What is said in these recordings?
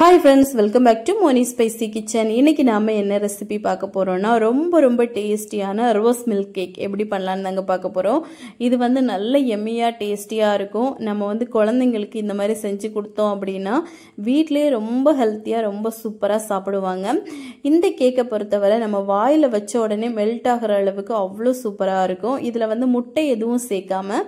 Hi friends, welcome back to Moni Spicy Kitchen. இன்னைக்கு நாம என்ன ரெசிபி பார்க்க போறோம்னா ரொம்ப டேஸ்டியான ரோஸ் மில்க் கேக் எப்படி பண்ணலாம்னு நாங்க பார்க்க போறோம். இது வந்து நல்ல எம்மியா டேஸ்டியா இருக்கும். நம்ம வந்து குழந்தைங்களுக்கு இந்த மாதிரி செஞ்சு கொடுத்தோம் அப்படினா வீட்லயே ரொம்ப ஹெல்த்தியா ரொம்ப சூப்பரா சாப்பிடுவாங்க. இந்த கேக்கை பொறுத்தவரை நம்ம வாயில வச்ச உடனே மெல்ட் ஆகுற அளவுக்கு அவ்வளவு சூப்பரா இருக்கும். இதுல வந்து முட்டை எதுவும் சேர்க்காம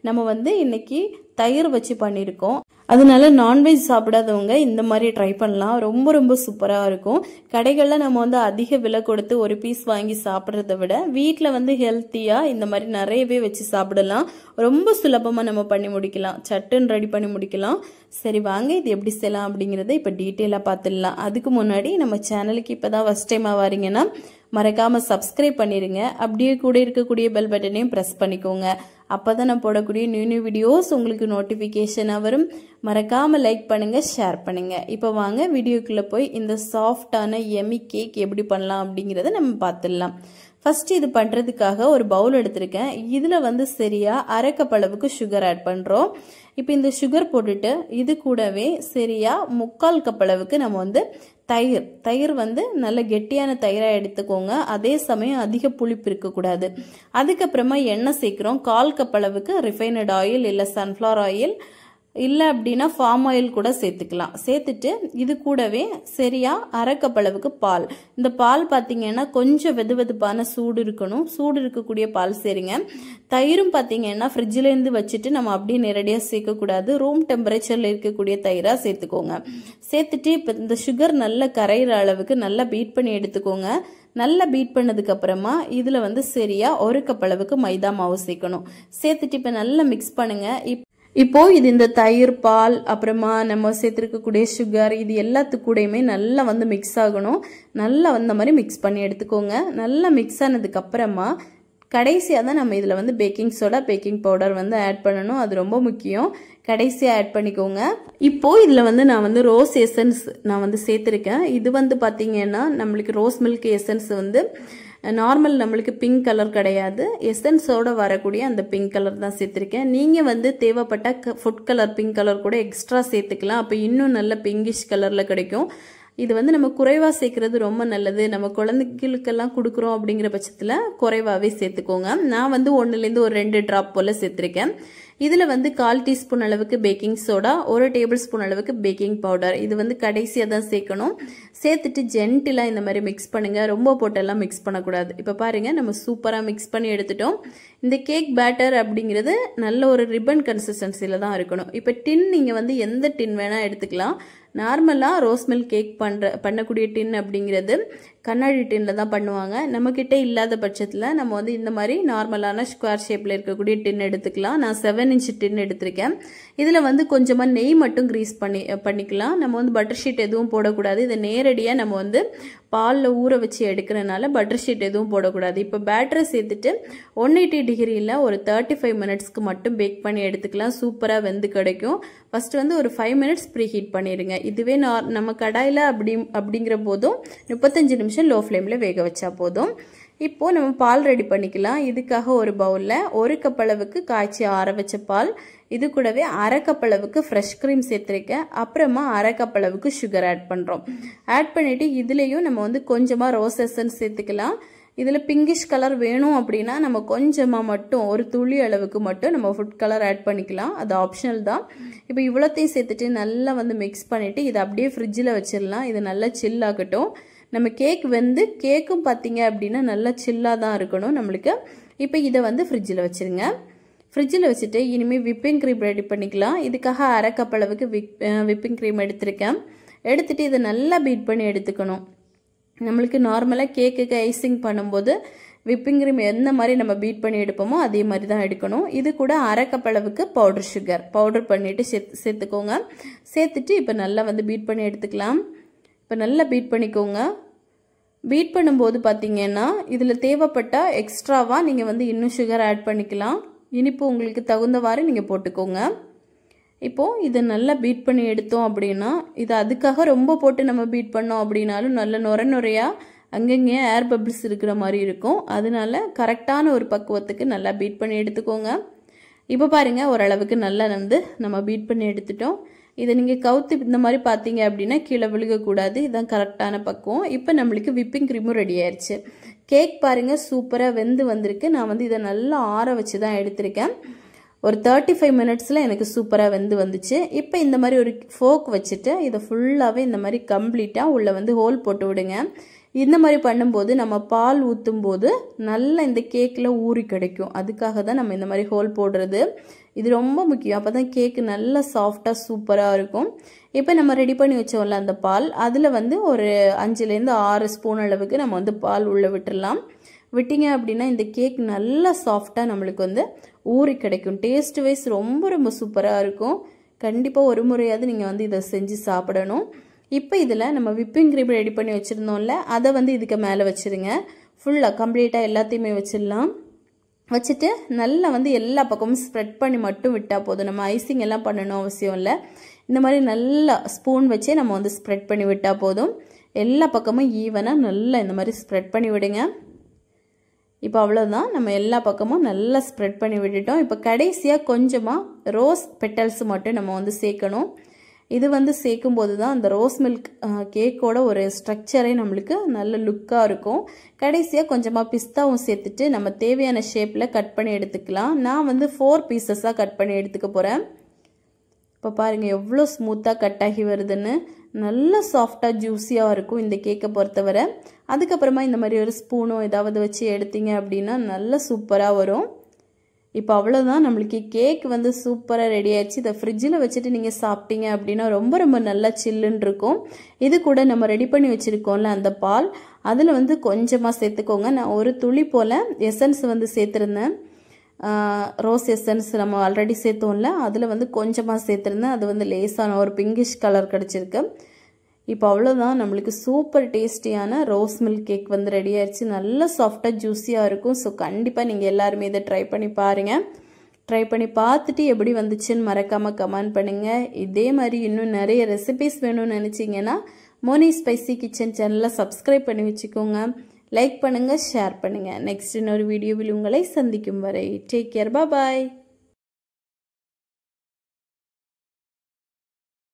நம்ம வந்து இன்னைக்கு தயிர் வச்சு பண்ணிருக்கோம். அதனால நான்வெஜ் சாப்பிடாதவங்க இந்த மாதிரி ட்ரை பண்ணலாம். ரொம்ப சூப்பரா இருக்கும். கடைகள்ல நம்ம வந்து அதிக விலை கொடுத்து ஒரு பீஸ் வாங்கி சாப்பிட்றத விட வீட்டில் வந்து ஹெல்த்தியா இந்த மாதிரி நிறையவே வச்சு சாப்பிடலாம். ரொம்ப சுலபமா நம்ம பண்ணி முடிக்கலாம். சட்டுன்னு ரெடி பண்ணி முடிக்கலாம். சரி வாங்க இது எப்படி செய்யலாம் அப்படிங்கறத இப்ப டீட்டெயிலா பார்த்துடலாம். அதுக்கு முன்னாடி நம்ம சேனலுக்கு இப்பதான் ஃபர்ஸ்ட் டைமா வரீங்கன்னா மறக்காம சப்ஸ்கிரைப் பண்ணிருங்க. அப்படியே கூட இருக்கக்கூடிய பெல் பட்டனையும் பிரஸ் பண்ணிக்கோங்க. அப்பதான் நான் போடக்கூடிய நியூ வீடியோஸ் உங்களுக்கு நோட்டிபிகேஷனா வரும். மறக்காம லைக் பண்ணுங்க, ஷேர் பண்ணுங்க. இப்போ வாங்க வீடியோக்குள்ள போய் இந்த சாஃப்டான எம்மி கேக் எப்படி பண்ணலாம் அப்படிங்கறத நம்ம பார்த்துடலாம். ஃபர்ஸ்ட் இது பண்றதுக்காக ஒரு பவுல் எடுத்திருக்கேன். இதுல வந்து சரியா அரை கப் அளவுக்கு சுகர் ஆட் பண்றோம். இப்போ இந்த சுகர் போட்டுட்டு இது கூடவே சரியா 3/4 கப் அளவுக்கு நம்ம வந்து தயிர் வந்து நல்ல கெட்டியான தயிரா எடுத்துக்கோங்க. அதே சமயம் அதிக புளிப்பு இருக்கக்கூடாது. அதுக்கப்புறமா எண்ணெய் சேர்க்கிறோம். 1/4 கப் அளவுக்கு ரிஃபைனட் ஆயில் இல்ல சன்ஃபிளவர் ஆயில் இல்ல அப்படின்னா ஃபார்ம் ஆயில் கூட சேர்த்துக்கலாம். சேர்த்துட்டு இது கூடவே சரியா அரை கப் அளவுக்கு பால். இந்த பால் பாத்தீங்கன்னா கொஞ்சம் வெதுவெதுப்பான சூடு இருக்கணும். சூடு இருக்கக்கூடிய பால் சேருங்க. தயிரும் பாத்தீங்கன்னா ஃப்ரிட்ஜ்ல இருந்து வச்சுட்டு நம்ம அப்படியே நேரடியா சேர்க்க கூடாது. ரூம் டெம்பரேச்சர்ல இருக்கக்கூடிய தயிரா சேர்த்துக்கோங்க. சேர்த்துட்டு இப்ப இந்த சுகர் நல்லா கரையிற அளவுக்கு நல்லா பீட் பண்ணி எடுத்துக்கோங்க. நல்லா பீட் பண்ணதுக்கு அப்புறமா இதுல வந்து சரியா 1 கப் அளவுக்கு மைதா மாவு சேர்க்கணும். சேர்த்துட்டு இப்ப நல்லா மிக்ஸ் பண்ணுங்க. இப்போ இது இந்த தயிர், பால், அப்புறமா நம்ம சேர்த்திருக்கக்கூடிய சுகர் இது எல்லாத்துக்கூடயுமே நல்லா வந்து மிக்ஸ் ஆகணும். நல்லா வந்த மாதிரி மிக்ஸ் பண்ணி எடுத்துக்கோங்க. நல்லா மிக்ஸ் ஆனதுக்கு அப்புறமா கடைசியா தான் நம்ம இதுல வந்து பேக்கிங் சோடா, பேக்கிங் பவுடர் வந்து ஆட் பண்ணணும். அது ரொம்ப முக்கியம். கடைசியா ஆட் பண்ணிக்கோங்க. இப்போ இதுல வந்து நான் வந்து ரோஸ் எசன்ஸ் நான் வந்து சேர்த்திருக்கேன். இது வந்து பாத்தீங்கன்னா நம்மளுக்கு ரோஸ் மில்க் எசன்ஸ் வந்து நார்மல் நம்மளுக்கு பிங்க் கலர் கிடையாது. எசன்ஸோட வரக்கூடிய அந்த பிங்க் கலர் தான் சேர்த்திருக்கேன். நீங்க வந்து தேவைப்பட்ட ஃபுட் கலர் பிங்க் கலர் கூட எக்ஸ்ட்ரா சேர்த்துக்கலாம். அப்ப இன்னும் நல்ல பிங்கிஷ் கலர்ல கிடைக்கும். இது வந்து நம்ம குறைவா சேர்க்கறது ரொம்ப நல்லது. நம்ம குழந்தைகளுக்கெல்லாம் கொடுக்குறோம் அப்படிங்கிற பட்சத்துல குறைவாவே சேர்த்துக்கோங்க. நான் வந்து 1லேருந்து ஒரு 2 டிராப் போல சேர்த்திருக்கேன். இதுல வந்து 1/4 டீஸ்பூன் அளவுக்கு பேக்கிங் சோடா, 1 டேபிள் ஸ்பூன் அளவுக்கு பேக்கிங் பவுடர் இது வந்து கடைசியா தான் சேர்க்கணும். சேர்த்துட்டு ஜென்டிலா இந்த மாதிரி மிக்ஸ் பண்ணுங்க. ரொம்ப போட்டெல்லாம் மிக்ஸ் பண்ணக்கூடாது. இப்ப பாருங்க நம்ம சூப்பரா மிக்ஸ் பண்ணி எடுத்துட்டோம். இந்த கேக் பேட்டர் அப்படிங்கிறது நல்ல ஒரு ரிப்பன் கன்சிஸ்டன்சில தான் இருக்கணும். இப்ப டின் நீங்க வந்து எந்த டின் வேணா எடுத்துக்கலாம். நார்மலா ரோஸ் மில்க் கேக் பண்ணக்கூடிய டின் அப்படிங்கிறது கண்ணாடி டின்ல தான் பண்ணுவாங்க. நம்ம கிட்ட இல்லாத பட்சத்துல நம்ம வந்து இந்த மாதிரி நார்மலான ஸ்கொயர் ஷேப்ல இருக்கக்கூடிய டின் எடுத்துக்கலாம். நான் 7 இன்ச் டின் எடுத்திருக்கேன். இதுல வந்து கொஞ்சமா நெய் மட்டும் கிரீஸ் பண்ணிக்கலாம். நம்ம வந்து பட்டர் ஷீட் எதுவும் போடக்கூடாது. இதை நேரடியா நம்ம வந்து பால்ல ஊற வச்சு எடுக்கிறனால பட்டர் ஷீட் எதுவும் போடக்கூடாது. இப்ப பேட்டரை சேர்த்துட்டு 180 டிகிரியில ஒரு 35 மினிட்ஸ்க்கு மட்டும் பேக் பண்ணி எடுத்துக்கலாம். சூப்பரா வெந்து கிடைக்கும். ஃபர்ஸ்ட் வந்து ஒரு 5 மினிட்ஸ் ப்ரீ ஹீட் பண்ணிருங்க. இதுவே நம்ம கடாயில அப்படிங்கிற போதும் 35 நிமிஷம் லோ ஃப்ளேம்ல வேக வச்சா போதும். இப்போ நம்ம பால் ரெடி பண்ணிக்கலாம். இதுக்காக ஒரு பவுல்ல 1 கப் அளவுக்கு காய்ச்சி ஆற வச்ச பால், இது கூடவே அரை கப் அளவுக்கு ஃப்ரெஷ் கிரீம் சேர்த்திருக்கேன். அப்புறமா அரை கப் அளவுக்கு சுகர் ஆட் பண்றோம். ஆட் பண்ணிட்டு இதுலயும் நம்ம வந்து கொஞ்சமா ரோஸ் எசன்ஸ் சேர்த்துக்கலாம். இதுல பிங்கிஷ் கலர் வேணும் அப்படின்னா நம்ம கொஞ்சமா மட்டும் ஒரு துளி அளவுக்கு மட்டும் நம்ம ஃபுட் கலர் ஆட் பண்ணிக்கலாம். அது ஆப்ஷனல் தான். இப்போ இவ்வளோத்தையும் சேர்த்துட்டு நல்லா வந்து மிக்ஸ் பண்ணிட்டு இதை அப்படியே ஃப்ரிட்ஜில் வச்சிடலாம். இது நல்லா சில் ஆகட்டும். நம்ம கேக் வந்து கேக்கும் பார்த்தீங்க அப்படின்னா நல்லா சில்லாக தான் இருக்கணும் நம்மளுக்கு. இப்போ இதை வந்து ஃப்ரிட்ஜில் வச்சிருங்க. ஃப்ரிட்ஜில் வச்சுட்டு இனிமேல் விப்பிங் க்ரீம் ரெடி பண்ணிக்கலாம். இதுக்காக அரை கப் அளவுக்கு விப்பிங் க்ரீம் எடுத்திருக்கேன். எடுத்துட்டு இதை நல்லா பீட் பண்ணி எடுத்துக்கணும். நம்மளுக்கு நார்மலாக கேக்குக்கு ஐசிங் பண்ணும்போது விப்பிங் க்ரீம் எந்த மாதிரி நம்ம பீட் பண்ணி எடுப்போமோ அதே மாதிரி தான் எடுக்கணும். இது கூட அரை கப் அளவுக்கு பவுடர் பண்ணிட்டு சேர்த்துக்கோங்க. சேர்த்துட்டு இப்போ நல்லா வந்து பீட் பண்ணி எடுத்துக்கலாம். இப்போ நல்லா பீட் பண்ணிக்கோங்க. பீட் பண்ணும்போது பார்த்தீங்கன்னா இதில் தேவைப்பட்ட எக்ஸ்ட்ராவா நீங்கள் வந்து இன்னும் சுகர் ஆட் பண்ணிக்கலாம். இனிப்பு உங்களுக்கு தகுந்தவாறு நீங்கள் போட்டுக்கோங்க. இப்போ இதை நல்லா பீட் பண்ணி எடுத்தோம் அப்படின்னா இது அதுக்காக ரொம்ப போட்டு நம்ம பீட் பண்ணோம் அப்படின்னாலும் நல்ல நுரையா அங்கங்கே ஏர் பபிள்ஸ் இருக்கிற மாதிரி இருக்கும். அதனால கரெக்டான ஒரு பக்குவத்துக்கு நல்லா பீட் பண்ணி எடுத்துக்கோங்க. இப்போ பாருங்க ஓரளவுக்கு நல்லா வந்து நம்ம பீட் பண்ணி எடுத்துட்டோம். இதை நீங்கள் கவுத்து இந்த மாதிரி பார்த்தீங்க அப்படின்னா கீழே விழுகக்கூடாது. இதுதான் கரெக்டான பக்குவம். இப்போ நம்மளுக்கு விப்பிங் க்ரீமும் ரெடி ஆயிடுச்சு. கேக் பாருங்கள் சூப்பராக வெந்து வந்திருக்கு. நான் வந்து இதை நல்லா ஆற வச்சு தான் எடுத்திருக்கேன். ஒரு 35 மினிட்ஸில் எனக்கு சூப்பராக வெந்து வந்துச்சு. இப்போ இந்த மாதிரி ஒரு ஃபோக் வச்சுட்டு இதை ஃபுல்லாகவே இந்த மாதிரி கம்ப்ளீட்டாக உள்ளே வந்து ஹோல் போட்டு விடுங்க. இந்த மாதிரி பண்ணும்போது நம்ம பால் ஊற்றும் போது நல்லா இந்த கேக்கில் ஊறி கிடைக்கும். அதுக்காக தான் நம்ம இந்த மாதிரி ஹோல் போடுறது. இது ரொம்ப முக்கியம். அப்போ தான் கேக்கு நல்லா சாஃப்டாக சூப்பராக இருக்கும். இப்போ நம்ம ரெடி பண்ணி வச்சோம்ல அந்த பால், அதில் வந்து ஒரு 5லேருந்து 6 ஸ்பூன் அளவுக்கு நம்ம வந்து பால் உள்ளே விட்டுடலாம். விட்டிங்க அப்படின்னா இந்த கேக் நல்லா சாஃப்டாக நம்மளுக்கு வந்து ஊறி கிடைக்கும். டேஸ்ட் வைஸ் ரொம்ப ரொம்ப சூப்பராக இருக்கும். கண்டிப்பாக ஒரு முறையாவது நீங்கள் வந்து இதை செஞ்சு சாப்பிடணும். இப்போ இதில் நம்ம விப்பிங் க்ரீம் ரெடி பண்ணி வச்சுருந்தோம்ல, அதை வந்து இதுக்கு மேலே வச்சுருங்க. ஃபுல்லாக கம்ப்ளீட்டாக எல்லாத்தையுமே வச்சிடலாம். வச்சுட்டு நல்லா வந்து எல்லா பக்கமும் ஸ்ப்ரெட் பண்ணி மட்டும் விட்டால் போதும். நம்ம ஐசிங் எல்லாம் பண்ணணும் அவசியம் இல்லை. இந்த மாதிரி நல்லா ஸ்பூன் வச்சே நம்ம வந்து ஸ்ப்ரெட் பண்ணி விட்டால் போதும். எல்லா பக்கமும் ஈவனாக நல்லா இந்த மாதிரி ஸ்ப்ரெட் பண்ணி விடுங்க. இப்போ அவ்வளோதான், நம்ம எல்லா பக்கமும் நல்லா ஸ்ப்ரெட் பண்ணி விட்டுட்டோம். இப்போ கடைசியாக கொஞ்சமாக ரோஸ் பெட்டல்ஸ் மட்டும் நம்ம வந்து சேர்க்கணும். இது வந்து சேர்க்கும்போது தான் அந்த ரோஸ் மில்க் கேக்கோட ஒரு ஸ்ட்ரக்சரே நம்மளுக்கு நல்ல லுக்காக இருக்கும். கடைசியாக கொஞ்சமாக பிஸ்தாவும் சேர்த்துட்டு நம்ம தேவையான ஷேப்பில் கட் பண்ணி எடுத்துக்கலாம். நான் வந்து 4 பீசஸாக கட் பண்ணி எடுத்துக்க போகிறேன். இப்போ பாருங்கள் எவ்வளோ ஸ்மூத்தாக கட் ஆகி வருதுன்னு. நல்ல சாஃப்டாக ஜூஸியாக இருக்கும் இந்த கேக்கை பொறுத்தவரை. அதுக்கப்புறமா இந்த மாதிரி ஒரு ஸ்பூனோ ஏதாவது வச்சு எடுத்தீங்க அப்படின்னா நல்ல சூப்பராக வரும். இப்போ அவ்வளோதான், நம்மளுக்கு கேக் வந்து சூப்பராக ரெடி ஆயிடுச்சு. இதை ஃப்ரிட்ஜில் வச்சுட்டு நீங்கள் சாப்பிட்டீங்க அப்படின்னா ரொம்ப ரொம்ப நல்லா சில்லுன்னு இருக்கும். இது கூட நம்ம ரெடி பண்ணி வச்சுருக்கோம்ல அந்த பால், அதில் வந்து கொஞ்சமாக சேர்த்துக்கோங்க. நான் ஒரு துளி போல் எசன்ஸ் வந்து சேர்த்துருந்தேன். ரோஸ் எசன்ஸ் நம்ம ஆல்ரெடி சேர்த்தோம்ல, அதில் வந்து கொஞ்சமாக சேர்த்துருந்தேன். அது வந்து லேசான ஒரு பிங்கிஷ் கலர் கிடச்சிருக்கு. இப்போ அவ்வளோதான், நம்மளுக்கு சூப்பர் டேஸ்டியான ரோஸ் மில்க் கேக் வந்து ரெடி ஆயிடுச்சு. நல்ல சாஃப்டாக ஜூஸியாக இருக்கும். ஸோ கண்டிப்பாக நீங்கள் எல்லாருமே இதை ட்ரை பண்ணி பாருங்கள். ட்ரை பண்ணி பார்த்துட்டு எப்படி வந்துச்சுன்னு மறக்காமல் கமெண்ட் பண்ணுங்கள். இதே மாதிரி இன்னும் நிறைய ரெசிபிஸ் வேணும்னு நினச்சிங்கன்னா மோனி ஸ்பைசி கிச்சன் சேனலை சப்ஸ்கிரைப் பண்ணி வச்சுக்கோங்க. லைக் பண்ணுங்கள், ஷேர் பண்ணுங்கள். நெக்ஸ்ட் இன்னொரு வீடியோவில் உங்களை சந்திக்கும் வரை டேக் கேர், பாய்.